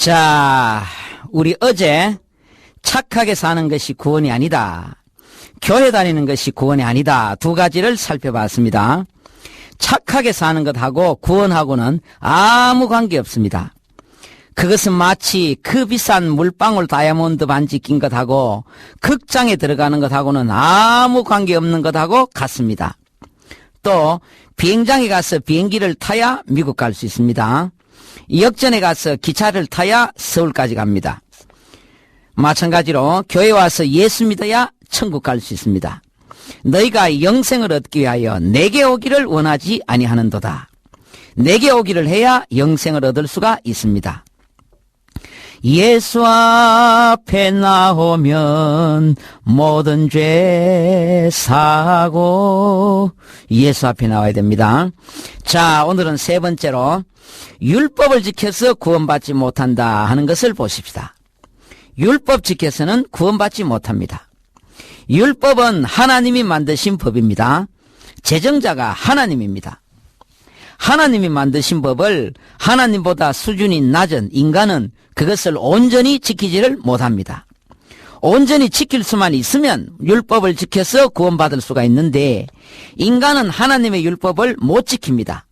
자, 우리 어제 착하게 사는 것이 구원이 아니다, 교회 다니는 것이 구원이 아니다, 두 가지를 살펴봤습니다. 착하게 사는 것하고 구원하고는 아무 관계 없습니다. 그것은 마치 그 비싼 물방울 다이아몬드 반지 낀 것하고 극장에 들어가는 것하고는 아무 관계 없는 것하고 같습니다. 또 비행장에 가서 비행기를 타야 미국 갈 수 있습니다. 역전에 가서 기차를 타야 서울까지 갑니다. 마찬가지로 교회 와서 예수 믿어야 천국 갈 수 있습니다. 너희가 영생을 얻기 위하여 내게 오기를 원하지 아니하는도다. 내게 오기를 해야 영생을 얻을 수가 있습니다. 예수 앞에 나오면 모든 죄 사하고, 예수 앞에 나와야 됩니다. 자, 오늘은 세 번째로 율법을 지켜서 구원받지 못한다 하는 것을 보십시다. 율법 지켜서는 구원받지 못합니다. 율법은 하나님이 만드신 법입니다. 제정자가 하나님입니다. 하나님이 만드신 법을 하나님보다 수준이 낮은 인간은 그것을 온전히 지키지를 못합니다. 온전히 지킬 수만 있으면 율법을 지켜서 구원받을 수가 있는데 인간은 하나님의 율법을 못 지킵니다.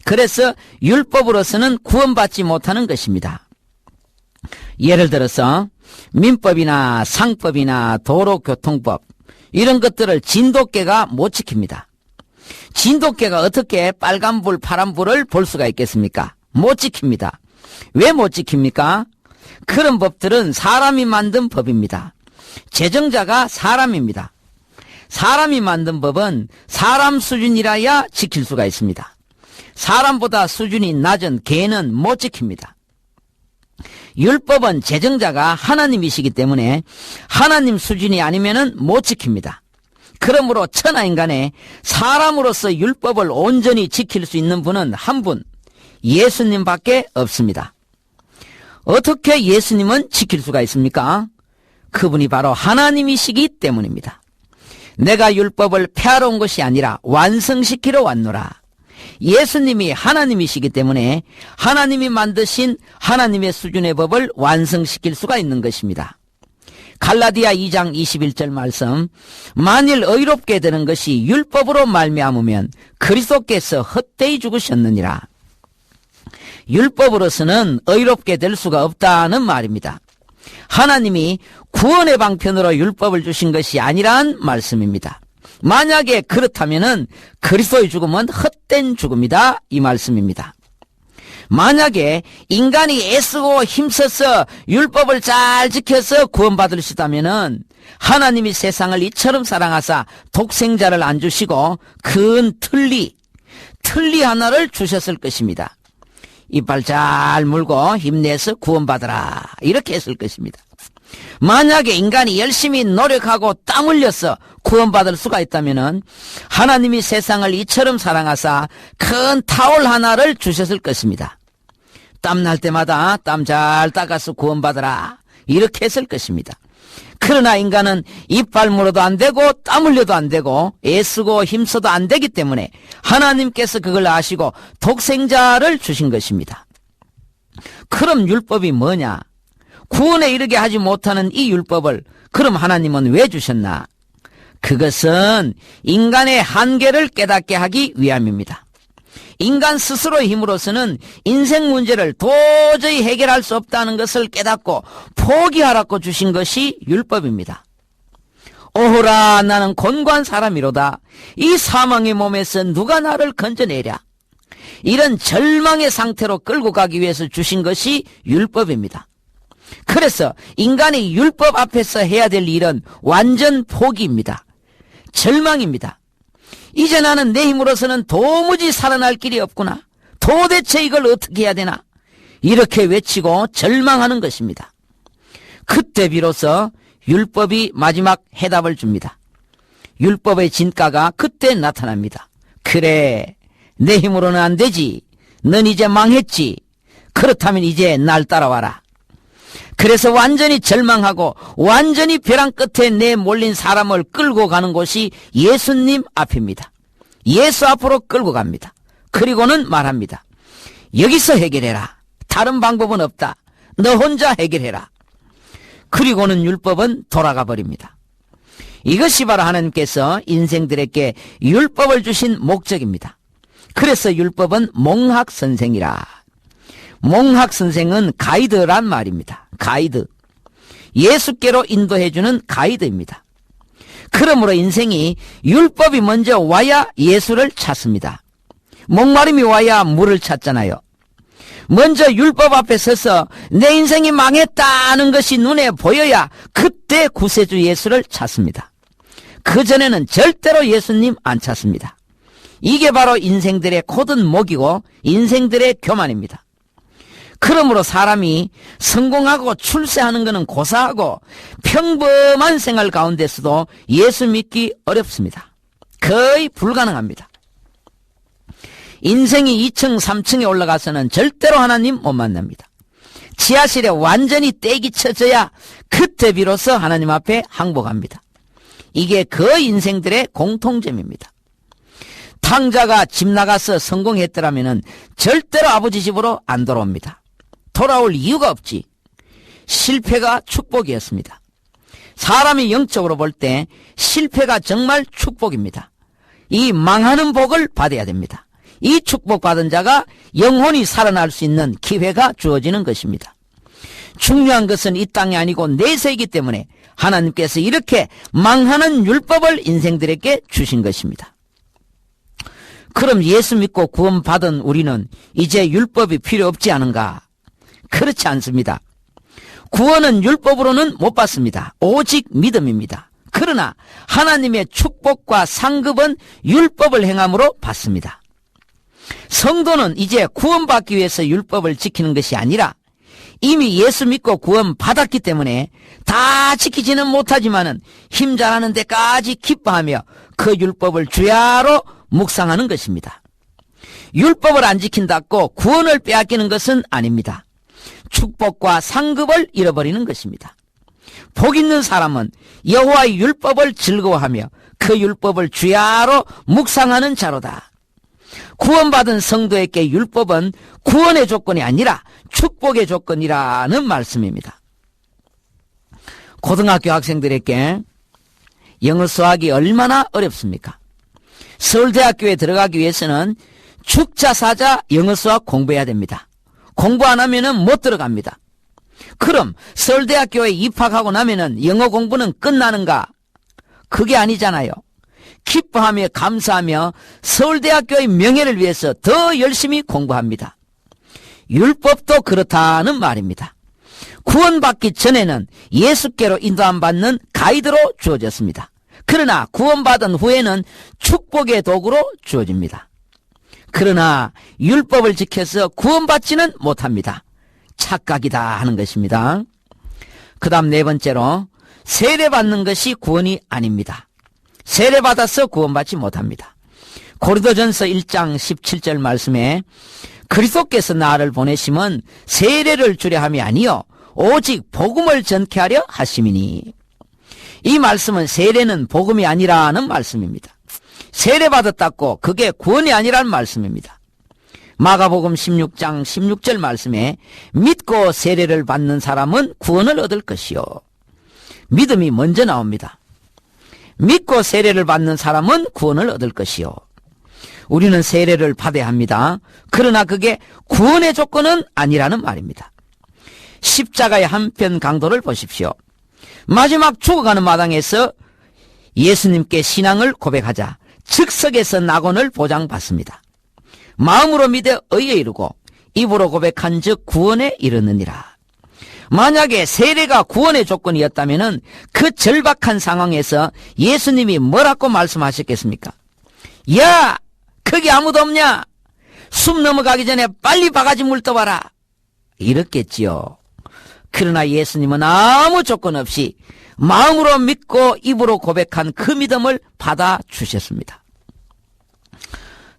그래서 율법으로서는 구원받지 못하는 것입니다. 예를 들어서 민법이나 상법이나 도로교통법, 이런 것들을 진돗개가 못 지킵니다. 진돗개가 어떻게 빨간불 파란불을 볼 수가 있겠습니까? 못 지킵니다. 왜 못 지킵니까? 그런 법들은 사람이 만든 법입니다. 제정자가 사람입니다. 사람이 만든 법은 사람 수준이라야 지킬 수가 있습니다. 사람보다 수준이 낮은 개는 못 지킵니다. 율법은 제정자가 하나님이시기 때문에 하나님 수준이 아니면은 못 지킵니다. 그러므로 천하인간에 사람으로서 율법을 온전히 지킬 수 있는 분은 한 분, 예수님밖에 없습니다. 어떻게 예수님은 지킬 수가 있습니까? 그분이 바로 하나님이시기 때문입니다. 내가 율법을 폐하러 온 것이 아니라 완성시키러 왔노라. 예수님이 하나님이시기 때문에 하나님이 만드신 하나님의 수준의 법을 완성시킬 수가 있는 것입니다. 갈라디아 2장 21절 말씀, 만일 의롭게 되는 것이 율법으로 말미암으면 그리스도께서 헛되이 죽으셨느니라. 율법으로서는 의롭게 될 수가 없다는 말입니다. 하나님이 구원의 방편으로 율법을 주신 것이 아니란 말씀입니다. 만약에 그렇다면은 그리스도의 죽음은 헛된 죽음이다, 이 말씀입니다. 만약에 인간이 애쓰고 힘써서 율법을 잘 지켜서 구원받을 수 있다면은 하나님이 세상을 이처럼 사랑하사 독생자를 안 주시고 큰 틀니 하나를 주셨을 것입니다. 이빨 잘 물고 힘내서 구원받으라, 이렇게 했을 것입니다. 만약에 인간이 열심히 노력하고 땀 흘려서 구원받을 수가 있다면은 하나님이 세상을 이처럼 사랑하사 큰 타올 하나를 주셨을 것입니다. 땀날 때마다 땀 잘 닦아서 구원받으라, 이렇게 했을 것입니다. 그러나 인간은 이빨 물어도 안 되고 땀 흘려도 안 되고 애쓰고 힘써도 안 되기 때문에 하나님께서 그걸 아시고 독생자를 주신 것입니다. 그럼 율법이 뭐냐? 구원에 이르게 하지 못하는 이 율법을 그럼 하나님은 왜 주셨나? 그것은 인간의 한계를 깨닫게 하기 위함입니다. 인간 스스로의 힘으로서는 인생 문제를 도저히 해결할 수 없다는 것을 깨닫고 포기하라고 주신 것이 율법입니다. 오호라, 나는 곤고한 사람이로다. 이 사망의 몸에서 누가 나를 건져내랴. 이런 절망의 상태로 끌고 가기 위해서 주신 것이 율법입니다. 그래서 인간이 율법 앞에서 해야 될 일은 완전 포기입니다. 절망입니다. 이제 나는 내 힘으로서는 도무지 살아날 길이 없구나. 도대체 이걸 어떻게 해야 되나? 이렇게 외치고 절망하는 것입니다. 그때 비로소 율법이 마지막 해답을 줍니다. 율법의 진가가 그때 나타납니다. 그래, 내 힘으로는 안 되지. 넌 이제 망했지. 그렇다면 이제 날 따라와라. 그래서 완전히 절망하고 완전히 벼랑 끝에 내몰린 사람을 끌고 가는 곳이 예수님 앞입니다. 예수 앞으로 끌고 갑니다. 그리고는 말합니다. 여기서 해결해라. 다른 방법은 없다. 너 혼자 해결해라. 그리고는 율법은 돌아가 버립니다. 이것이 바로 하나님께서 인생들에게 율법을 주신 목적입니다. 그래서 율법은 몽학선생이라. 몽학선생은 가이드란 말입니다. 가이드. 예수께로 인도해주는 가이드입니다. 그러므로 인생이 율법이 먼저 와야 예수를 찾습니다. 목마름이 와야 물을 찾잖아요. 먼저 율법 앞에 서서 내 인생이 망했다는 것이 눈에 보여야 그때 구세주 예수를 찾습니다. 그전에는 절대로 예수님 안 찾습니다. 이게 바로 인생들의 고든 목이고 인생들의 교만입니다. 그러므로 사람이 성공하고 출세하는 것은 고사하고 평범한 생활 가운데서도 예수 믿기 어렵습니다. 거의 불가능합니다. 인생이 2층 3층에 올라가서는 절대로 하나님 못 만납니다. 지하실에 완전히 떼기 쳐져야 그때 비로소 하나님 앞에 항복합니다. 이게 그 인생들의 공통점입니다. 탕자가 집 나가서 성공했더라면 절대로 아버지 집으로 안 돌아옵니다. 돌아올 이유가 없지. 실패가 축복이었습니다. 사람이 영적으로 볼 때 실패가 정말 축복입니다. 이 망하는 복을 받아야 됩니다. 이 축복받은 자가 영혼이 살아날 수 있는 기회가 주어지는 것입니다. 중요한 것은 이 땅이 아니고 내세이기 때문에 하나님께서 이렇게 망하는 율법을 인생들에게 주신 것입니다. 그럼 예수 믿고 구원받은 우리는 이제 율법이 필요 없지 않은가? 그렇지 않습니다. 구원은 율법으로는 못 받습니다. 오직 믿음입니다. 그러나 하나님의 축복과 상급은 율법을 행함으로 받습니다. 성도는 이제 구원받기 위해서 율법을 지키는 것이 아니라 이미 예수 믿고 구원받았기 때문에 다 지키지는 못하지만은 힘 잘하는 데까지 기뻐하며 그 율법을 주야로 묵상하는 것입니다. 율법을 안 지킨다고 구원을 빼앗기는 것은 아닙니다. 축복과 상급을 잃어버리는 것입니다. 복 있는 사람은 여호와의 율법을 즐거워하며 그 율법을 주야로 묵상하는 자로다. 구원받은 성도에게 율법은 구원의 조건이 아니라 축복의 조건이라는 말씀입니다. 고등학교 학생들에게 영어 수학이 얼마나 어렵습니까? 서울대학교에 들어가기 위해서는 축자사자 영어 수학 공부해야 됩니다. 공부 안 하면은 못 들어갑니다. 그럼 서울대학교에 입학하고 나면은 영어 공부는 끝나는가? 그게 아니잖아요. 기뻐하며 감사하며 서울대학교의 명예를 위해서 더 열심히 공부합니다. 율법도 그렇다는 말입니다. 구원받기 전에는 예수께로 인도 안 받는 가이드로 주어졌습니다. 그러나 구원받은 후에는 축복의 도구로 주어집니다. 그러나 율법을 지켜서 구원받지는 못합니다. 착각이다 하는 것입니다. 그 다음 네 번째로 세례받는 것이 구원이 아닙니다. 세례받아서 구원받지 못합니다. 고린도전서 1장 17절 말씀에 그리스도께서 나를 보내심은 세례를 주려 함이 아니요 오직 복음을 전케 하려 하심이니. 이 말씀은 세례는 복음이 아니라는 말씀입니다. 세례받았다고 그게 구원이 아니라는 말씀입니다. 마가복음 16장 16절 말씀에 믿고 세례를 받는 사람은 구원을 얻을 것이요. 믿음이 먼저 나옵니다. 믿고 세례를 받는 사람은 구원을 얻을 것이요. 우리는 세례를 받아야 합니다. 그러나 그게 구원의 조건은 아니라는 말입니다. 십자가의 한편 강도를 보십시오. 마지막 죽어가는 마당에서 예수님께 신앙을 고백하자 즉석에서 낙원을 보장받습니다. 마음으로 믿어 의에 이르고 입으로 고백한 즉 구원에 이르느니라. 만약에 세례가 구원의 조건이었다면 그 절박한 상황에서 예수님이 뭐라고 말씀하셨겠습니까? 야! 거기 아무도 없냐? 숨 넘어가기 전에 빨리 바가지 물 떠봐라. 이렇겠지요. 그러나 예수님은 아무 조건 없이 마음으로 믿고 입으로 고백한 그 믿음을 받아주셨습니다.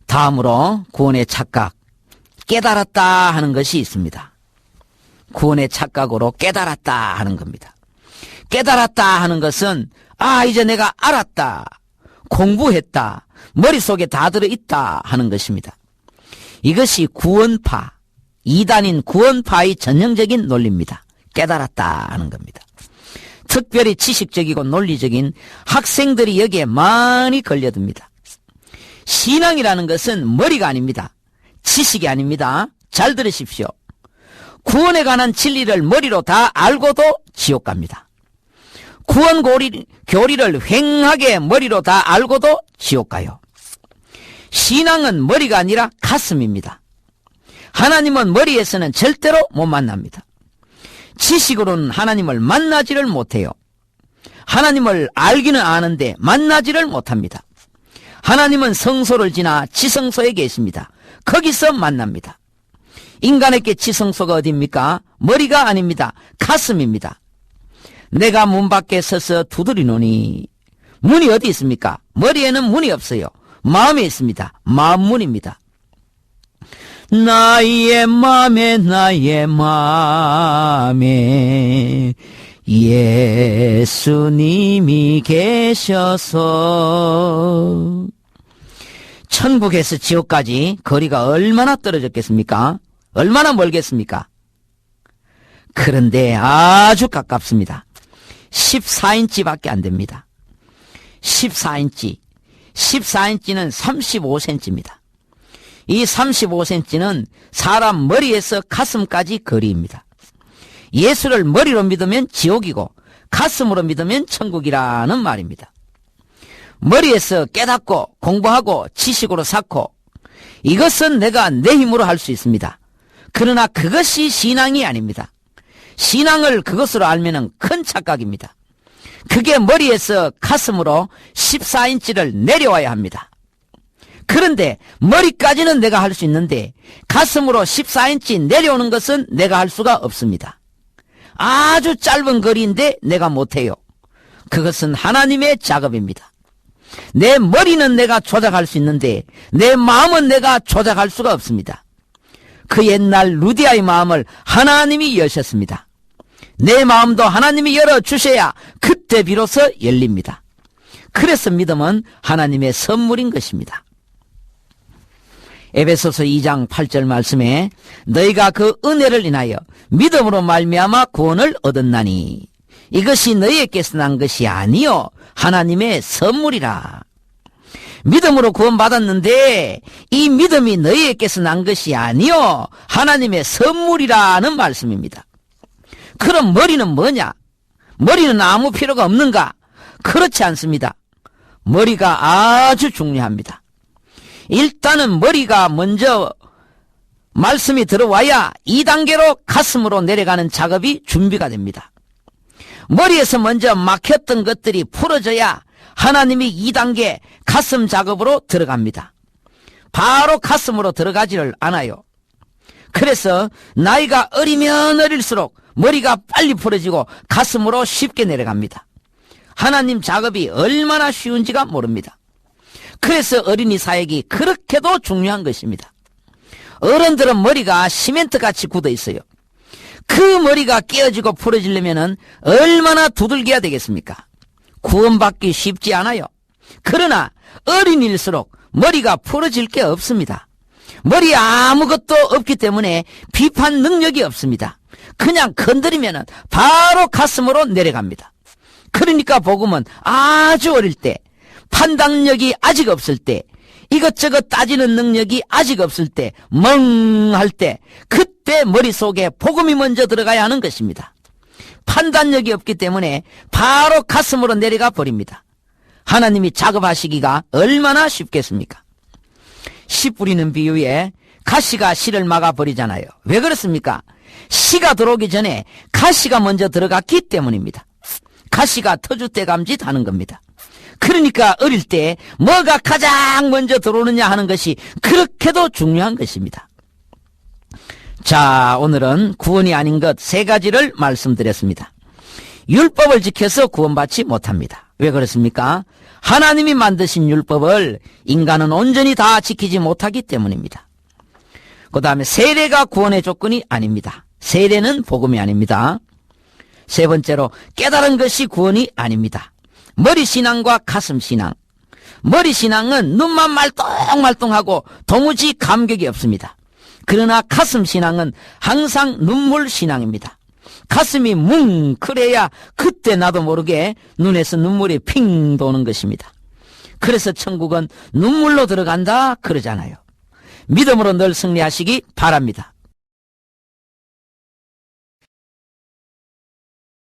다음으로 구원의 착각, 깨달았다 하는 것이 있습니다. 구원의 착각으로 깨달았다 하는 겁니다. 깨달았다 하는 것은 이제 내가 알았다, 공부했다, 머릿속에 다 들어있다 하는 것입니다. 이것이 구원파, 이단인 구원파의 전형적인 논리입니다. 깨달았다는 겁니다. 특별히 지식적이고 논리적인 학생들이 여기에 많이 걸려듭니다. 신앙이라는 것은 머리가 아닙니다. 지식이 아닙니다. 잘 들으십시오. 구원에 관한 진리를 머리로 다 알고도 지옥 갑니다. 구원 교리를 휑하게 머리로 다 알고도 지옥 가요. 신앙은 머리가 아니라 가슴입니다. 하나님은 머리에서는 절대로 못 만납니다. 지식으로는 하나님을 만나지를 못해요. 하나님을 알기는 아는데 만나지를 못합니다. 하나님은 성소를 지나 지성소에 계십니다. 거기서 만납니다. 인간에게 지성소가 어디입니까? 머리가 아닙니다. 가슴입니다. 내가 문 밖에 서서 두드리노니 문이 어디 있습니까? 머리에는 문이 없어요. 마음에 있습니다. 마음문입니다. 나의 맘에 예수님이 계셔서. 천국에서 지옥까지 거리가 얼마나 떨어졌겠습니까? 얼마나 멀겠습니까? 그런데 아주 가깝습니다. 14인치밖에 안 됩니다. 14인치. 14인치는 35cm입니다. 이 35cm는 사람 머리에서 가슴까지 거리입니다. 예수를 머리로 믿으면 지옥이고 가슴으로 믿으면 천국이라는 말입니다. 머리에서 깨닫고 공부하고 지식으로 쌓고 이것은 내가 내 힘으로 할 수 있습니다. 그러나 그것이 신앙이 아닙니다. 신앙을 그것으로 알면은 큰 착각입니다. 그게 머리에서 가슴으로 14인치를 내려와야 합니다. 그런데 머리까지는 내가 할 수 있는데 가슴으로 14인치 내려오는 것은 내가 할 수가 없습니다. 아주 짧은 거리인데 내가 못해요. 그것은 하나님의 작업입니다. 내 머리는 내가 조작할 수 있는데 내 마음은 내가 조작할 수가 없습니다. 그 옛날 루디아의 마음을 하나님이 여셨습니다. 내 마음도 하나님이 열어주셔야 그때 비로소 열립니다. 그래서 믿음은 하나님의 선물인 것입니다. 에베소서 2장 8절 말씀에 너희가 그 은혜를 인하여 믿음으로 말미암아 구원을 얻었나니 이것이 너희에게서 난 것이 아니요 하나님의 선물이라. 믿음으로 구원받았는데 이 믿음이 너희에게서 난 것이 아니요 하나님의 선물이라는 말씀입니다. 그럼 머리는 뭐냐? 머리는 아무 필요가 없는가? 그렇지 않습니다. 머리가 아주 중요합니다. 일단은 머리가 먼저 말씀이 들어와야 2단계로 가슴으로 내려가는 작업이 준비가 됩니다. 머리에서 먼저 막혔던 것들이 풀어져야 하나님이 2단계 가슴 작업으로 들어갑니다. 바로 가슴으로 들어가지를 않아요. 그래서 나이가 어리면 어릴수록 머리가 빨리 풀어지고 가슴으로 쉽게 내려갑니다. 하나님 작업이 얼마나 쉬운지가 모릅니다. 그래서 어린이 사역이 그렇게도 중요한 것입니다. 어른들은 머리가 시멘트같이 굳어 있어요. 그 머리가 깨어지고 풀어지려면 얼마나 두들겨야 되겠습니까? 구원받기 쉽지 않아요. 그러나 어린일수록 머리가 풀어질 게 없습니다. 머리에 아무것도 없기 때문에 비판 능력이 없습니다. 그냥 건드리면 바로 가슴으로 내려갑니다. 그러니까 복음은 아주 어릴 때, 판단력이 아직 없을 때, 이것저것 따지는 능력이 아직 없을 때, 멍할 때, 그때 머릿속에 복음이 먼저 들어가야 하는 것입니다. 판단력이 없기 때문에 바로 가슴으로 내려가 버립니다. 하나님이 작업하시기가 얼마나 쉽겠습니까? 씨 뿌리는 비유에 가시가 씨를 막아버리잖아요. 왜 그렇습니까? 씨가 들어오기 전에 가시가 먼저 들어갔기 때문입니다. 가시가 터줏대감짓 하는 겁니다. 그러니까 어릴 때 뭐가 가장 먼저 들어오느냐 하는 것이 그렇게도 중요한 것입니다. 자, 오늘은 구원이 아닌 것 3가지를 말씀드렸습니다. 율법을 지켜서 구원받지 못합니다. 왜 그렇습니까? 하나님이 만드신 율법을 인간은 온전히 다 지키지 못하기 때문입니다. 그 다음에 세례가 구원의 조건이 아닙니다. 세례는 복음이 아닙니다. 3번째로 깨달은 것이 구원이 아닙니다. 머리신앙과 가슴신앙. 머리신앙은 눈만 말똥말똥하고 도무지 감격이 없습니다. 그러나 가슴 신앙은 항상 눈물 신앙입니다. 가슴이 뭉클해야 그때 나도 모르게 눈에서 눈물이 핑 도는 것입니다. 그래서 천국은 눈물로 들어간다 그러잖아요. 믿음으로 늘 승리하시기 바랍니다.